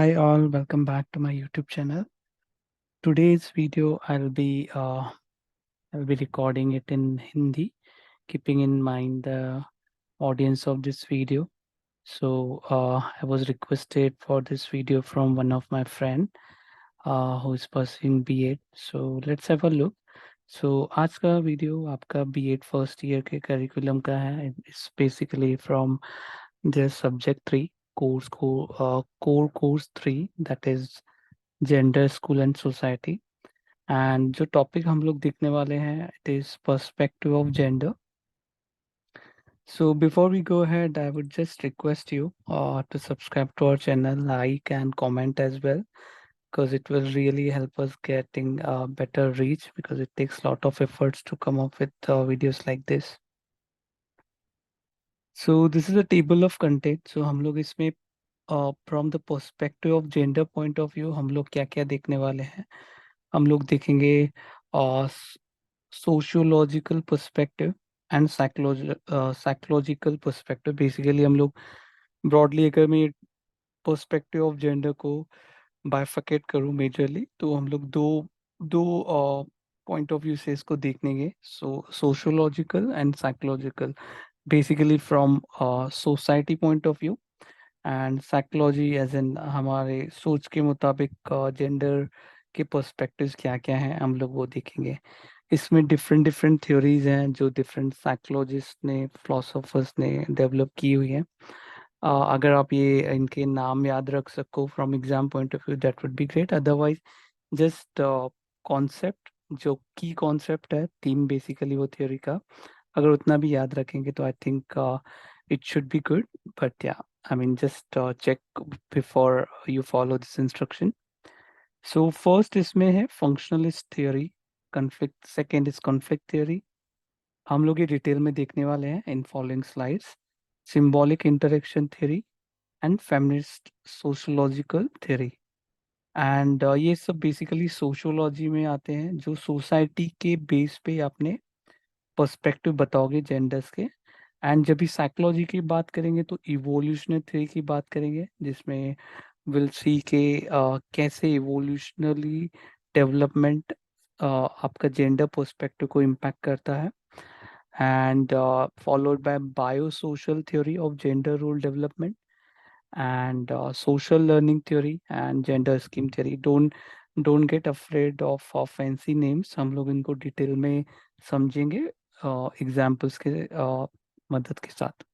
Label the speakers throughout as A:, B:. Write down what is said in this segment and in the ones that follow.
A: Hi all, welcome back to my YouTube channel. Today's video I'll be recording it in Hindi, keeping in mind the audience of this video. I was requested for this video from one of my friend who is pursuing B.Ed. So let's have a look. आज का video आपका B.Ed first year के curriculum का है. It's basically from their subject 3 core course 3, that is gender school and society. And जो topic हम लोग देखने वाले हैं it is perspective of gender. So before we go ahead, I would just request you to subscribe to our channel, like and comment as well, because it will really help us getting better reach, because it takes a lot of efforts to come up with videos like this. So this is a table of content. So हम लोग इसमें from the perspective of gender point of view हम लोग क्या क्या देखने वाले हैं. हम लोग देखेंगे sociological perspective and psychological perspective. Basically हम लोग ब्रॉडली अगर मैं पर्सपेक्टिव ऑफ जेंडर को बाइफरकेट करूँ मेजरली, तो हम लोग दो दो पॉइंट ऑफ व्यू से इसको देखेंगे. Sociological and psychological, basically from society point of view, and psychology as in हमारे सोच के मुताबिक जेंडर के पर्सपेक्टिव्स क्या क्या हैं हम लोग वो देखेंगे. इसमें डिफरेंट डिफरेंट थ्योरीज हैं जो डिफरेंट साइकोलॉजिस्ट ने, फिलोसोफर्स ने डेवलप की हुई हैं. अगर आप ये इनके नाम याद रख सको from exam point of view, that would be great. Otherwise just concept, जो की कॉन्सेप्ट है तीन बेसिकली वो थ्योरी का, अगर उतना भी याद रखेंगे तो I think it should be good. But yeah, I mean, just check before you follow this instruction. So first इसमें है functionalist theory, conflict. Second is conflict theory. हम लोग ये डिटेल में देखने वाले हैं in following slides. Symbolic interaction theory and feminist sociological theory. And ये सब बेसिकली सोशियोलॉजी में आते हैं, जो सोसाइटी के बेस पे आपने पर्सपेक्टिव बताओगे जेंडर्स के. एंड जब भी साइकोलॉजी की बात करेंगे तो इवोल्यूशनरी थ्योरी की बात करेंगे, जिसमें विल सी के कैसे इवोल्यूशनरी डेवलपमेंट आपका जेंडर पर्सपेक्टिव को इम्पैक्ट करता है. And followed by biosocial theory of gender role development and social learning theory and gender scheme theory. Don't get afraid of fancy names. हम लोग इनको डिटेल में समझेंगे एग्जाम्पल्स के मदद के साथ.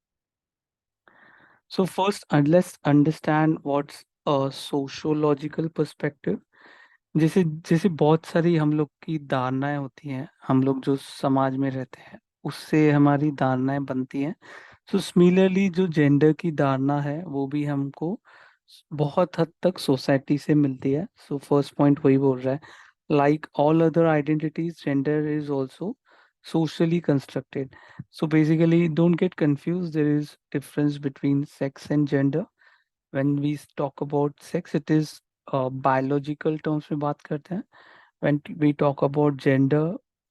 A: So first, let's understand what's a sociological perspective. जैसे जैसे बहुत सारी हम लोग की धारणाएं होती हैं, हम लोग जो समाज में रहते हैं उससे हमारी धारणाएं बनती हैं. सो सिमिलरली जो जेंडर की धारणा है वो भी हमको बहुत हद तक सोसाइटी से मिलती है. सो फर्स्ट पॉइंट वही बोल रहा है, like all other identities gender is also socially constructed. So basically, don't get confused. There is difference between sex and gender. When we talk about sex, it is biological terms में बात करते हैं. When we talk about gender,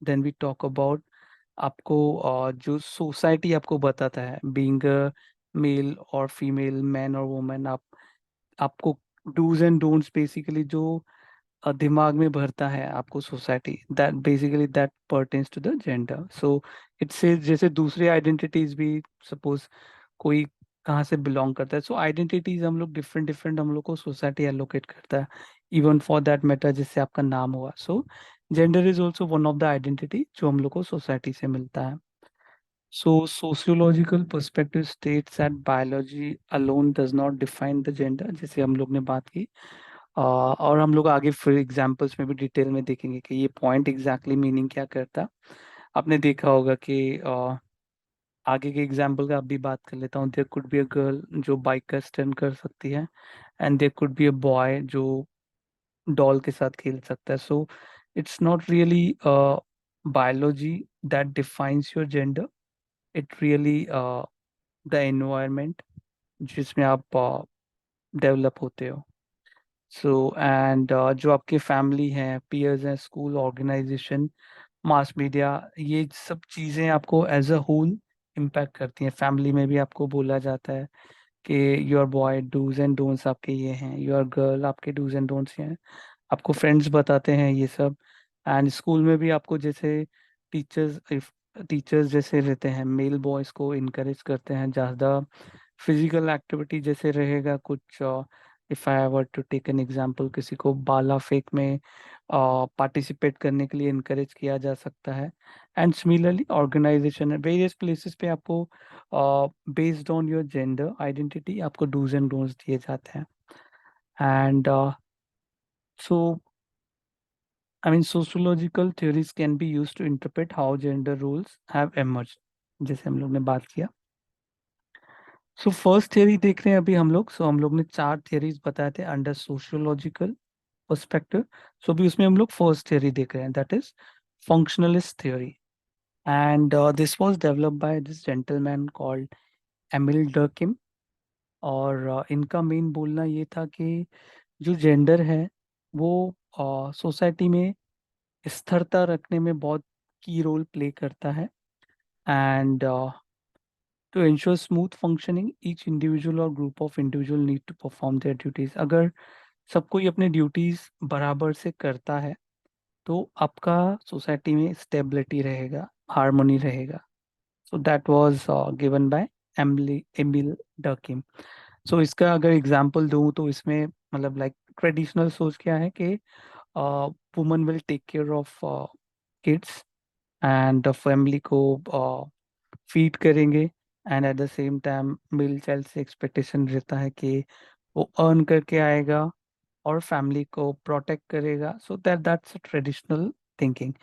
A: then we talk about आपको जो society आपको बताता है, being a male और फीमेल, मैन और वुमेन, आपको डूज एंड डोंट्स बेसिकली जो दिमाग में भरता है आपको society, that basically that pertains to the gender. So it's जैसे दूसरी आइडेंटिटीज भी, सपोज कोई कहाँ से बिलोंग करता है, सो आइडेंटिटीज हम लोग डिफरेंट डिफरेंट हम लोग को सोसाइटी एलोकेट करता है, इवन फॉर दैट मैटर जिससे आपका नाम हुआ. सो gender is also one of the identity जो हम लोग को सोसाइटी से मिलता है. So, sociological perspective states that biology alone does not define the gender, जैसे हम लोग ने बात की. और हम लोग आगे फिर एग्जांपल्स में भी डिटेल में देखेंगे कि ये पॉइंट एग्जैक्टली मीनिंग क्या करता है. आपने देखा होगा कि आगे के एग्जांपल का आप भी बात कर लेता हूँ. There could be a girl जो बाइक का स्टंट कर सकती है, and there could be a boy जो डॉल के साथ खेल सकता है. So it's not really biology that defines your gender. It really the environment जिसमें आप डेवलप होते हो. सो एंड जो आपके फैमिली हैं, पीयर्स हैं, स्कूल, ऑर्गेनाइजेशन, मास मीडिया, ये सब चीज़ें आपको एज अ होल इम्पैक्ट करती हैं. फैमिली में भी आपको बोला जाता है कि your boy dos and don'ts आपके ये हैं, योर गर्ल आपके डूज एंड डोंट्स हैं, आपको फ्रेंड्स बताते हैं ये सब। एंड स्कूल में भी आपको जैसे टीचर्स टीचर्स जैसे रहते हैं, मेल बॉयज को इनकरेज करते हैं ज़्यादा फिजिकल एक्टिविटी जैसे रहेगा कुछ। If I were to take an example, किसी को भाला फेंक में पार्टिसिपेट करने के लिए इनकरेज किया जा सकता है। एंड सिमिलरली ऑर्गेनाइजेशन है, वेरियस प्लेसेस पे आपको based on your gender identity आपको डूज एंड डोंट्स दिए जाते हैं। And so I mean, sociological theories can be used to interpret how gender roles have emerged, जैसे हम लोग ने बात किया। सो फर्स्ट थियरी देख रहे हैं अभी हम लोग। सो हम लोग ने 4 थियरीज बताए थे अंडर सोशियोलॉजिकल पर्सपेक्टिव। सो अभी उसमें हम लोग फर्स्ट थियरी देख रहे हैं, that is functionalist theory. And this was developed by this gentleman called Emile Durkheim. और इनका मेन बोलना ये था कि जो जेंडर है वो सोसाइटी में स्थिरता रखने में बहुत की रोल प्ले करता है। And to ensure smooth functioning each individual और group of individual need to perform their duties. अगर सब कोई अपने ड्यूटीज बराबर से करता है तो आपका सोसाइटी में स्टेबिलिटी रहेगा, हार्मोनी रहेगा। So that was given by Emile Durkheim. So इसका अगर एग्जांपल दूं तो इसमें मतलब लाइक ट्रेडिशनल सोच क्या है कि woman will take care of kids and family को फीड करेंगे। And at the same time male child से एक्सपेक्टेशन रहता है कि वो अर्न करके आएगा और फैमिली को प्रोटेक्ट करेगा। So that's traditional thinking.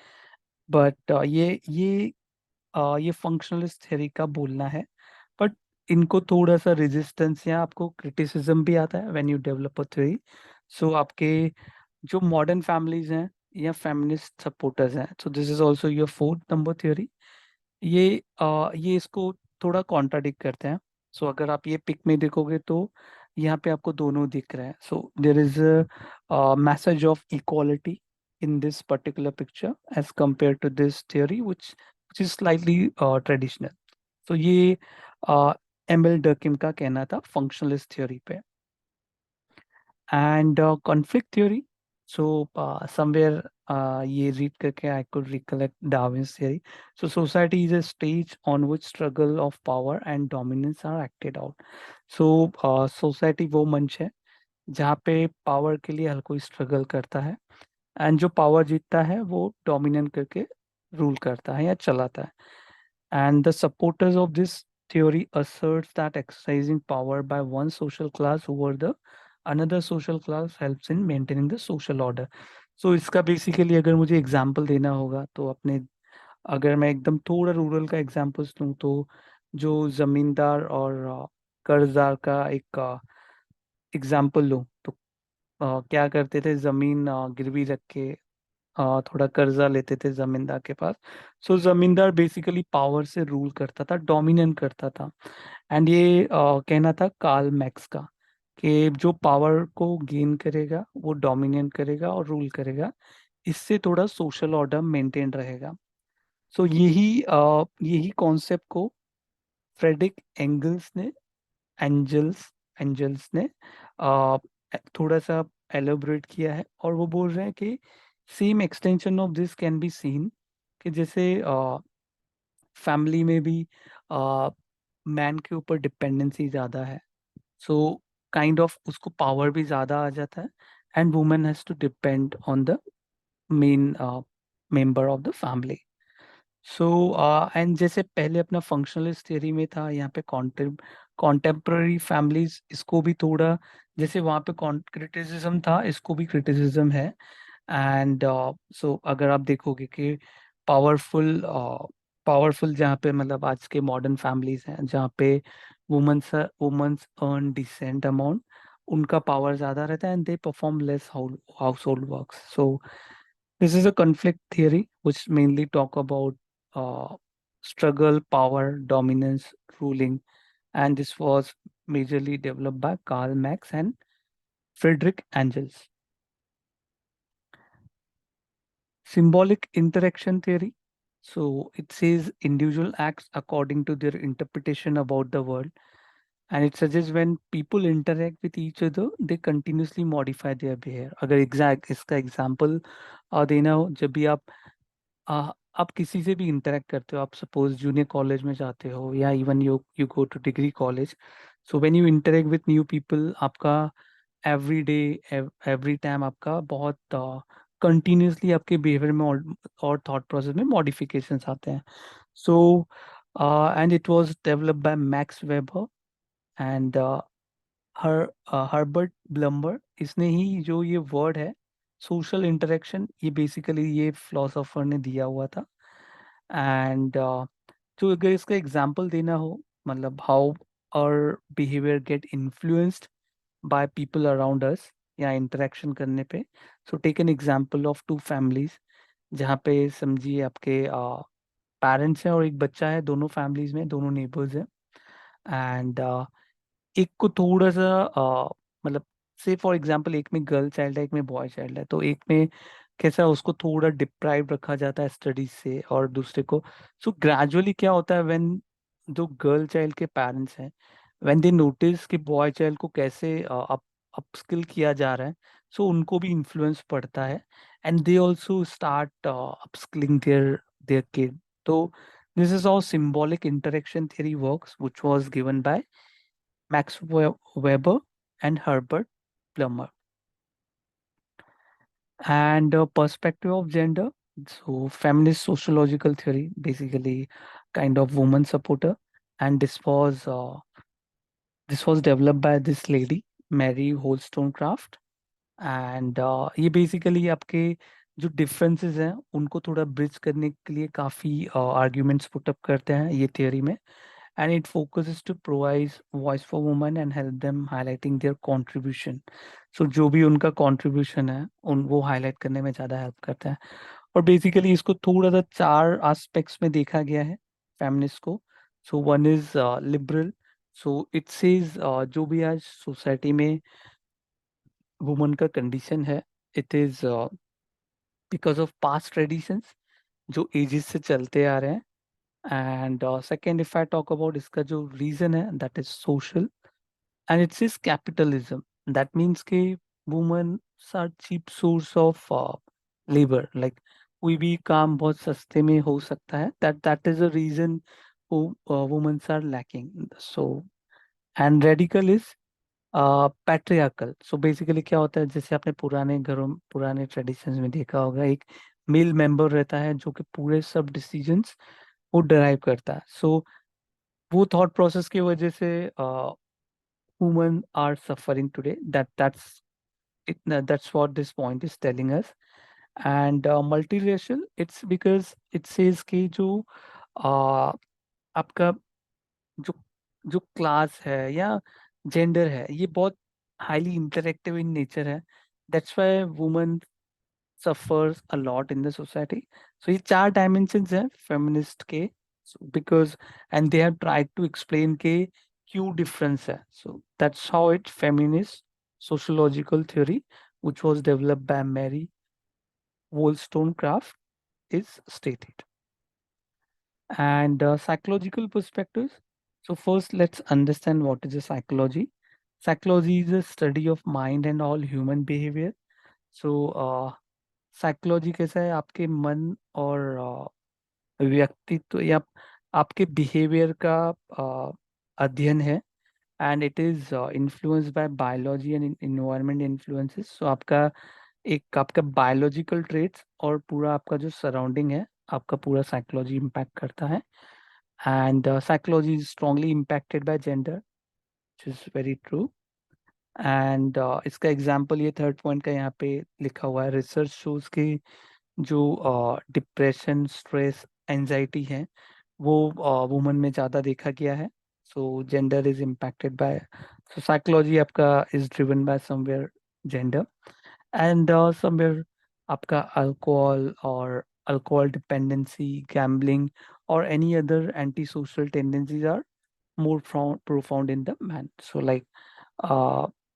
A: But ये फंक्शनलिस्ट थ्योरी का बोलना है। बट इनको थोड़ा सा रेजिस्टेंस या आपको क्रिटिसिज्म भी आता है when you develop a theory. So आपके जो मॉडर्न फैमिलीज हैं या फेमिनिस्ट सपोर्टर्स हैं, so this is also your fourth number theory. ये इसको थोड़ा कॉन्ट्राडिक्ट करते हैं। सो अगर आप ये पिक में देखोगे तो यहाँ पे आपको दोनों दिख रहे हैं। So there is a message of equality in this particular picture as compare to this theory which is slightly traditional. तो ये एमिल डर्किम का कहना था फंक्शनलिस्ट थ्योरी पे। And conflict theory, so somewhere ये रीड करके I could recollect Darwin's theory. So society is a stage on which struggle of power and dominance are acted out. So society वो मंच है जहाँ पे पावर के लिए हर कोई स्ट्रगल करता है एंड जो पावर जीतता है वो डोमिनेट करके रूल करता है या चलाता है। And the supporters of this theory asserts that exercising power by one social class over the another social class helps in maintaining the social order. So इसका बेसिकली अगर मुझे एग्जांपल देना होगा तो अपने, अगर मैं एकदम थोड़ा रूरल का एग्जांपल दूं तो जो जमींदार और कर्जदार का एक एग्जांपल लूं तो क्या करते थे, जमीन गिरवी रख के थोड़ा कर्जा लेते थे जमींदार के पास। सो जमींदार बेसिकली पावर से रूल करता था, डोमिनेट करता था। एंड ये कहना था कार्ल मैक्स का कि जो पावर को गेन करेगा वो डोमिनेट करेगा और रूल करेगा, इससे थोड़ा सोशल ऑर्डर मेंटेन रहेगा। सो यही कॉन्सेप्ट को फ्रेडरिक एंजल्स एंजल्स ने आ, थोड़ा सा एलोबरेट किया है। और वो बोल रहे हैं कि same extension of this can be seen कि जैसे फैमिली में भी मैन के ऊपर डिपेंडेंसी ज़्यादा है। सो काइंड ऑफ उसको पावर भी ज़्यादा आ जाता है and women has to depend on the main member of the family. So and जैसे पहले अपना फंक्शनलिस्ट थियरी में था, यहाँ पे कॉन्टेम्प्ररी फैमिलीज, इसको भी थोड़ा जैसे वहाँ पे क्रिटिसिज्म था, इसको भी क्रिटिसिज्म है। एंड सो अगर आप देखोगे कि पावरफुल पावरफुल जहाँ पे मतलब आज के मॉडर्न फैमिलीज हैं जहाँ पे वुमेन्स अर्न डिसेंट अमाउंट, उनका पावर ज़्यादा रहता है and they perform less house hold work. So this is a conflict theory which mainly talk about struggle, power, dominance, ruling, and this was majorly developed by Karl Marx and Friedrich Engels. Symbolic interaction theory. So it says individual acts according to their interpretation about the world, and it suggest when people interact with each other they continuously modify their behaviour. अगर exact इसका example देना हो, जब भी आप किसी से भी इंटरेक्ट करते हो, आप सपोज जूनियर कॉलेज में जाते हो या even you you go two degree college, so when you interact with new people, आपका एवरी डे एवरी टाइम आपका बहुत कंटिन्यूसली आपके बिहेवियर में और थॉट प्रोसेस में मॉडिफिकेशंस आते हैं। So and it was developed by Max Weber and Herbert Blumer. इसने ही जो ये वर्ड है सोशल इंटरेक्शन, ये बेसिकली ये फिलोसोफर ने दिया हुआ था। एंड जो अगर इसका एग्जांपल देना हो, मतलब how our behaviour get influenced by people around us या इंटरेक्शन करने पे, so take an example of two families, जहाँ पे समझिए आपके पेरेंट्स हैं और एक बच्चा है, दोनों फैमिलीज में दोनों नेबर्स हैं। एंड एक को थोड़ा सा मतलब से फॉर एग्जांपल एक में गर्ल चाइल्ड है, एक में बॉय चाइल्ड है, तो एक में कैसा उसको थोड़ा डिप्राइव रखा जाता है स्टडीज से, और दूसरे को। सो ग्रेजुअली क्या होता है, व्हेन जो गर्ल चाइल्ड के पेरेंट्स हैं, व्हेन दे नोटिस कि बॉय चाइल्ड को कैसे अप अपस्किल किया जा रहा है, सो उनको भी इन्फ्लुएंस पड़ता है, and they also start upskilling their kid. तो this is how symbolic interaction theory works, which was given by Weber and Herbert Plummer. And perspective of gender. So feminist sociological theory, basically kind of woman supporter. And this was developed by this lady, Mary Wollstonecraft. And ये basically आपके जो differences हैं उनको थोड़ा bridge करने के लिए काफ़ी आर्ग्यूमेंट्स पुटअप करते हैं ये थियोरी में। And it focuses to provide voice for women and help them highlighting their contribution. So जो भी उनका कंट्रीब्यूशन है उन वो हाईलाइट करने में ज़्यादा हेल्प करता है। और बेसिकली इसको थोड़ा सा चार एस्पेक्ट्स में देखा गया है फेमिनिस्ट को। So one is liberal. So it says जो भी आज सोसाइटी में वुमन का कंडीशन है, it is because of past traditions जो एजेस से चलते आ रहे हैं। And second, if I talk about इसका जो रीजन है, that is social, and it's is capitalism. That means के woman are cheap source of labour, like कोई भी काम बहुत सस्ते में हो सकता है, that is a reason womens are lacking. So and radical is patriarchal. So basically क्या होता है, जैसे आपने पुराने घरों पुराने ट्रेडिशंस में देखा होगा, एक मेल मेंबर रहता है जो कि पूरे सब डिसीजंस वो डराइव करता है। सो वो थॉट प्रोसेस की वजह से women are suffering today, that's what this point is telling us. And multiracial, it's because it says कि जो uh, आपका जो जो क्लास है या जेंडर है, ये बहुत हाईली इंटरेक्टिव इन नेचर है। That's why women suffers a lot in the society. So ये चार डायमेंशंस हैं फेमिनिस्ट के, because and they have tried to explain के क्यों डिफरेंस है। So that's how it feminist sociological theory, which was developed by Mary Wollstonecraft, is stated. And psychological perspectives. So first, let's understand what is a psychology. Psychology is a study of mind and all human behavior. So psychology कैसा है, आपके मन और व्यक्तित्व या आपके behaviour का अध्ययन है। And it is influenced by biology and environment influences. So आपका बायोलॉजिकल ट्रेट्स और पूरा आपका जो सराउंडिंग है, आपका पूरा साइकोलॉजी इम्पैक्ट करता है। And psychology is strongly impacted by gender, which is very true. And इसका एग्जांपल ये थर्ड पॉइंट का यहाँ पे लिखा हुआ है, रिसर्च शोज कि जो डिप्रेशन, स्ट्रेस, एंजाइटी है वो वुमन में ज़्यादा देखा गया है। So gender is impacted by, so psychology आपका is driven by somewhere gender. And somewhere आपका अल्कोहल और अल्कोहल डिपेंडेंसी, गैम्बलिंग और any other anti social tendencies are more profound in the man. So like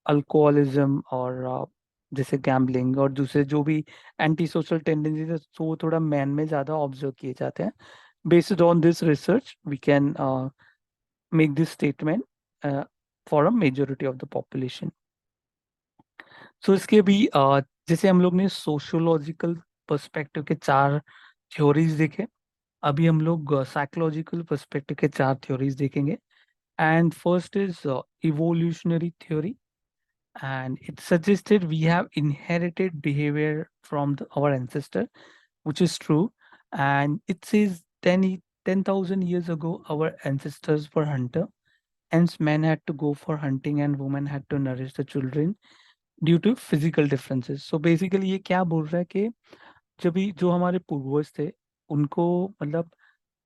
A: alcoholism और जैसे gambling और दूसरे जो भी एंटी सोशल टेंडेंसीज है, तो वो थोड़ा मैन में ज़्यादा ऑब्जर्व किए जाते हैं। Based on this research we can make this statement for a majority of the population. So इसके भी जैसे हम लोग ने सोशियोलॉजिकल पर्सपेक्टिव के चार थ्योरीज देखे, अभी हम लोग साइकोलॉजिकल पर्सपेक्टिव के चार थ्योरीज देखेंगे। And first is evolutionary theory, and it suggested we have inherited behavior from our ancestor, which is true. And it says 10,000 years ago our ancestors were hunter, hence men had to go for hunting and women had to nourish the children due to physical differences. So basically ये क्या बोल रहा है कि जब भी जो हमारे पूर्वज थे उनको मतलब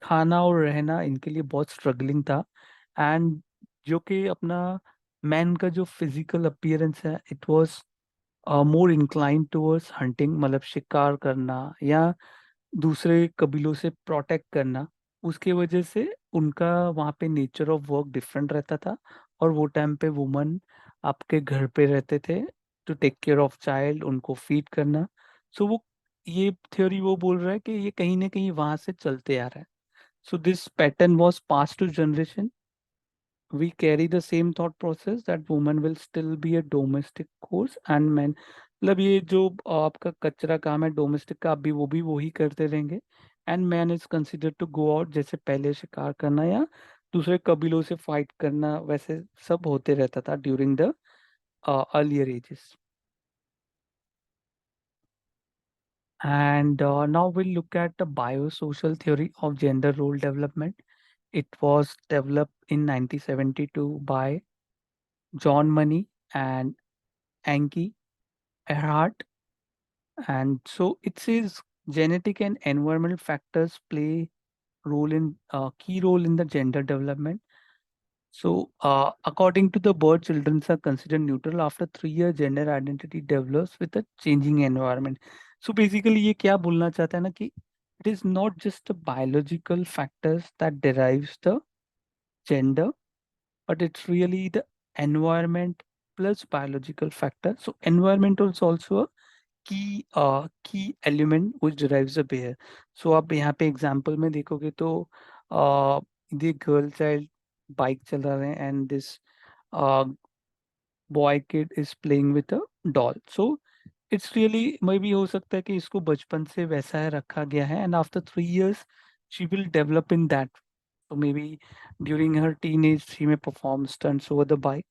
A: खाना और रहना इनके लिए बहुत स्ट्रगलिंग था। एंड जो कि अपना मैन का जो फिजिकल अपीयरेंस है it was more incline towards hunting, मतलब शिकार करना या दूसरे कबीलों से प्रोटेक्ट करना। उसके वजह से उनका वहाँ पे नेचर ऑफ वर्क डिफरेंट रहता था, और वो टाइम पे वुमन आपके घर पे रहते थे to take care of child, उनको फीड करना। सो वो ये थ्योरी वो बोल रहा है कि ये कहीं ना कहीं वहां से चलते आ रहा है। So this pattern was pass to generation. We carry the same thought process that woman will still be a domestic force and men, मतलब ये जो आपका कचरा काम है डोमेस्टिक का अभी वो भी वही करते रहेंगे। And man is considered to go out, जैसे पहले शिकार करना या दूसरे कबीलों से फाइट करना वैसे सब होते रहता था during the earlier ages. And now we'll look at the biosocial theory of gender role development. It was developed in 1972 by John Money and Anki Erhard. And so it says genetic and environmental factors play role in key role in the gender development. So according to the birth, children are considered neutral after 3 years. Gender identity develops with a changing environment. So basically, ये क्या बोलना चाहता है ना कि it is not just the biological factors that derives the gender, but it's really the environment plus biological factor. So environment is also a key element which derives the behavior. So आप यहाँ पे example में देखोगे तो ये girl child bike चला रहे हैं and this boy kid is playing with a doll. So it's really may be हो सकता है कि इसको बचपन से वैसा है रखा गया है and after 3 years she will develop in that. So maybe during her teenage she may perform stunts over the bike,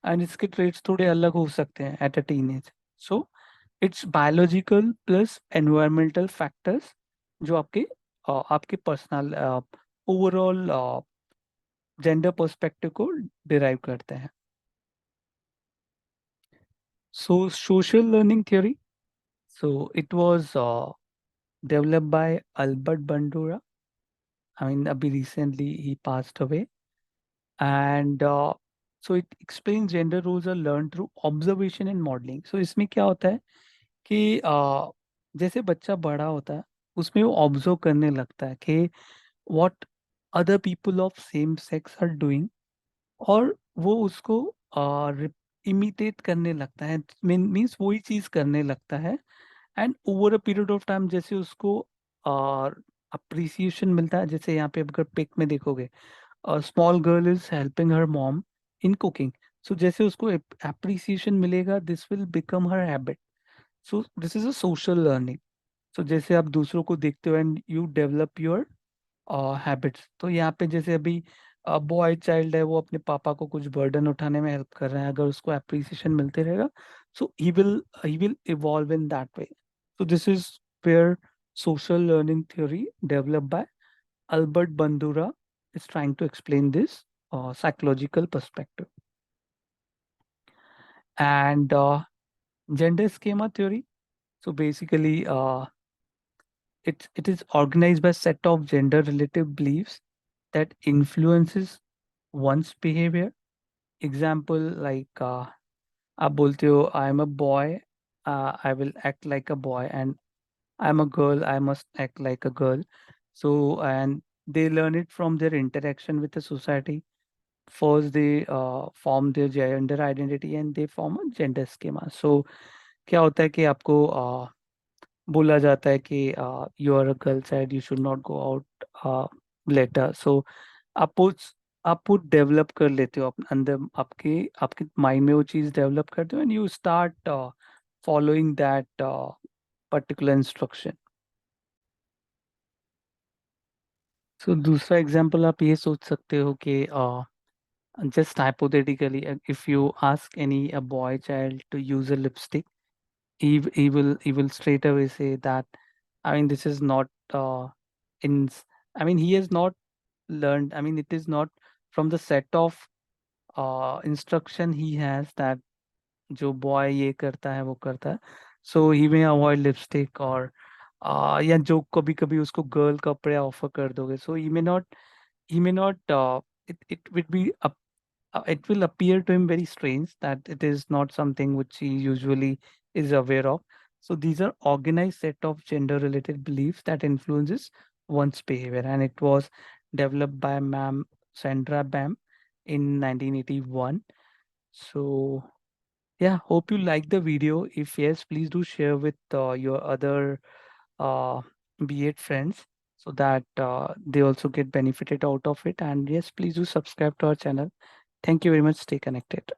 A: and इसके traits थोड़े अलग हो सकते हैं at a teenage. So it's biological plus environmental factors जो आपके personal overall gender perspective को derive करते हैं। So social learning theory, so it was developed by Albert Bandura. I mean, abhi recently he passed away. And so it explains gender roles are learned through observation and modeling. So इसमें क्या होता है कि जैसे बच्चा बड़ा होता है उसमें वो ऑब्जर्व करने लगता है कि what other people of same sex are doing, और वो उसको इमिटेट करने लगता है, मीन्स वही चीज करने लगता है। And over a period of time जैसे उसको अप्रिसिएशन मिलता है, जैसे यहाँ पे अगर पिक में देखोगे small girl is helping her mom in cooking. So जैसे उसको एप्रिसिएशन मिलेगा this will become her habit. So this is a social learning. So जैसे आप दूसरों को देखते हो and you develop your habits. तो यहाँ पे जैसे अभी बॉय चाइल्ड है वो अपने पापा को कुछ बर्डन उठाने में हेल्प कर रहा है, अगर उसको अप्रिसिएशन मिलते रहेगा so he will evolve in that way. So this is where social learning theory developed by Albert Bandura is trying to explain this psychological perspective. And gender schema theory, so basically it is organized by set of gender relative beliefs that influences one's behavior. Example like आप बोलते हो I am a boy, I will act like a boy, and I am a girl I must act like a girl. So and they learn it from their interaction with the society. First they form their gender identity and they form a gender schema. So क्या होता है कि आपको बोला जाता है कि you are a girl child, you should not go out later. So आपको आप वो डेवलप कर लेते हो अंदर, आपके आपके माइंड में वो चीज डेवलप करते हो, and you start following that particular instruction. So दूसरा एग्जांपल आप ये सोच सकते हो कि just hypothetically, if you ask any a boy child to use a lipstick, he will straight away say that, I mean, this is not in I mean, he has not learned, I mean, it is not from the set of instruction he has that जो boy ये करता है वो करता है, सो ही मे avoid lipstick, और या जो कभी कभी उसको गर्ल कपड़े ऑफर कर दोगे, सो he may not it would be it will appear to him very strange that it is not something which he usually is aware of. So these are organized set of gender related beliefs that influences one's behavior, and it was developed by ma'am Sandra Bam in 1981. So yeah, hope you like the video. If yes, please do share with your other uh, B8 friends so that they also get benefited out of it. And yes, please do subscribe to our channel. Thank you very much. Stay connected.